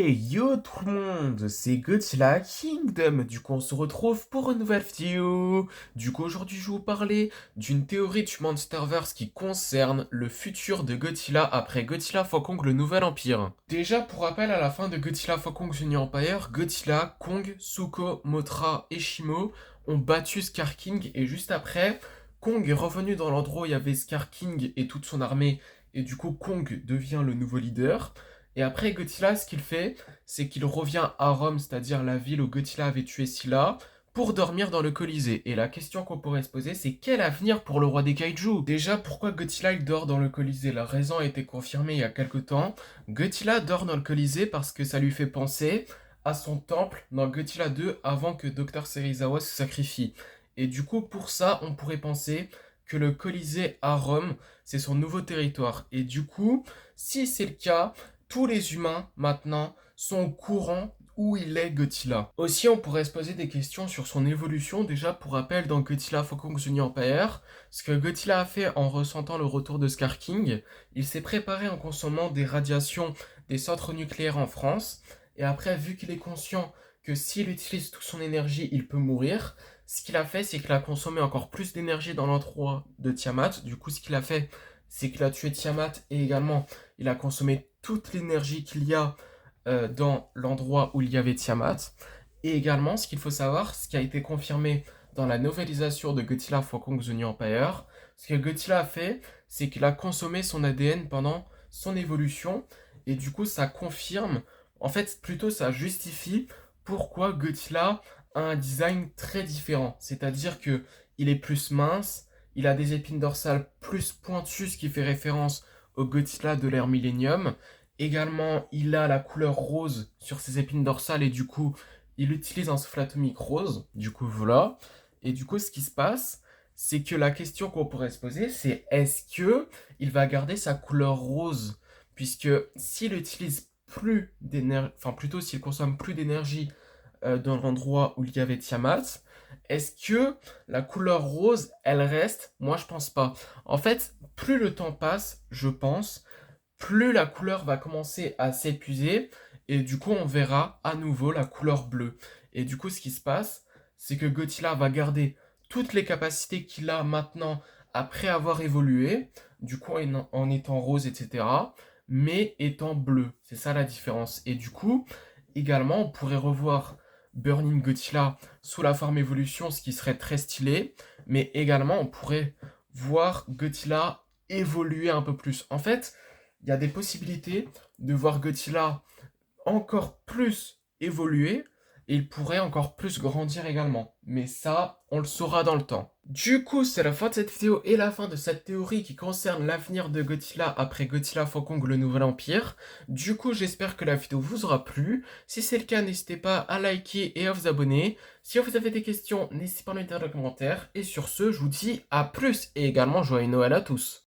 Hey yo tout le monde, c'est Godzilla Kingdom. Du coup, on se retrouve pour une nouvelle vidéo. Du coup, aujourd'hui, je vais vous parler d'une théorie du Monsterverse qui concerne le futur de Godzilla après Godzilla x Kong le Nouvel Empire. Déjà, pour rappel, à la fin de Godzilla x Kong The New Empire, Godzilla, Kong, Tsuko, Mothra et Shimo ont battu Scar King et juste après, Kong est revenu dans l'endroit où il y avait Scar King et toute son armée et du coup, Kong devient le nouveau leader. Et après, Godzilla, ce qu'il fait, c'est qu'il revient à Rome, c'est-à-dire la ville où Godzilla avait tué Scylla, pour dormir dans le Colisée. Et la question qu'on pourrait se poser, c'est quel avenir pour le roi des kaiju? Déjà, pourquoi Godzilla il dort dans le Colisée? La raison a été confirmée il y a quelque temps. Godzilla dort dans le Colisée parce que ça lui fait penser à son temple dans Godzilla 2 avant que Dr. Serizawa se sacrifie. Et du coup, pour ça, on pourrait penser que le Colisée à Rome, c'est son nouveau territoire. Et du coup, si c'est le cas, tous les humains, maintenant, sont au courant où il est Godzilla. Aussi, on pourrait se poser des questions sur son évolution. Déjà, pour rappel, dans Godzilla x Kong The New Empire, ce que Godzilla a fait en ressentant le retour de Scar King, il s'est préparé en consommant des radiations des centres nucléaires en France. Et après, vu qu'il est conscient que s'il utilise toute son énergie, il peut mourir, ce qu'il a fait, c'est qu'il a consommé encore plus d'énergie dans l'endroit de Tiamat. Du coup, ce qu'il a fait, c'est qu'il a tué Tiamat et également il a consommé toute l'énergie qu'il y a dans l'endroit où il y avait Tiamat. Et également, ce qu'il faut savoir, ce qui a été confirmé dans la novélisation de Godzilla x Kong The New Empire, ce que Godzilla a fait, c'est qu'il a consommé son ADN pendant son évolution. Et du coup, ça confirme, en fait, plutôt ça justifie pourquoi Godzilla a un design très différent. C'est-à-dire que il est plus mince, il a des épines dorsales plus pointues, ce qui fait référence au Godzilla de l'ère Millennium. Également, il a la couleur rose sur ses épines dorsales et du coup, il utilise un souffle atomique rose. Du coup, voilà. Et du coup, ce qui se passe, c'est que la question qu'on pourrait se poser, c'est est-ce que il va garder sa couleur rose? Puisque s'il utilise plus d'énergie, enfin plutôt s'il consomme plus d'énergie dans l'endroit où il y avait Tiamat, est-ce que la couleur rose, elle reste? Moi, je pense pas. En fait, plus le temps passe, je pense, plus la couleur va commencer à s'épuiser et du coup on verra à nouveau la couleur bleue. Et du coup ce qui se passe, c'est que Godzilla va garder toutes les capacités qu'il a maintenant après avoir évolué, du coup en étant rose, etc., mais étant bleu. C'est ça la différence. Et du coup, également, on pourrait revoir Burning Godzilla sous la forme évolution, ce qui serait très stylé, mais également on pourrait voir Godzilla évoluer un peu plus. En fait, il y a des possibilités de voir Godzilla encore plus évoluer et il pourrait encore plus grandir également. Mais ça, on le saura dans le temps. Du coup, c'est la fin de cette vidéo et la fin de cette théorie qui concerne l'avenir de Godzilla après Godzilla x Kong le Nouvel Empire. Du coup, j'espère que la vidéo vous aura plu. Si c'est le cas, n'hésitez pas à liker et à vous abonner. Si vous avez des questions, n'hésitez pas à me mettre dans les commentaires. Et sur ce, je vous dis à plus et également joyeux Noël à tous.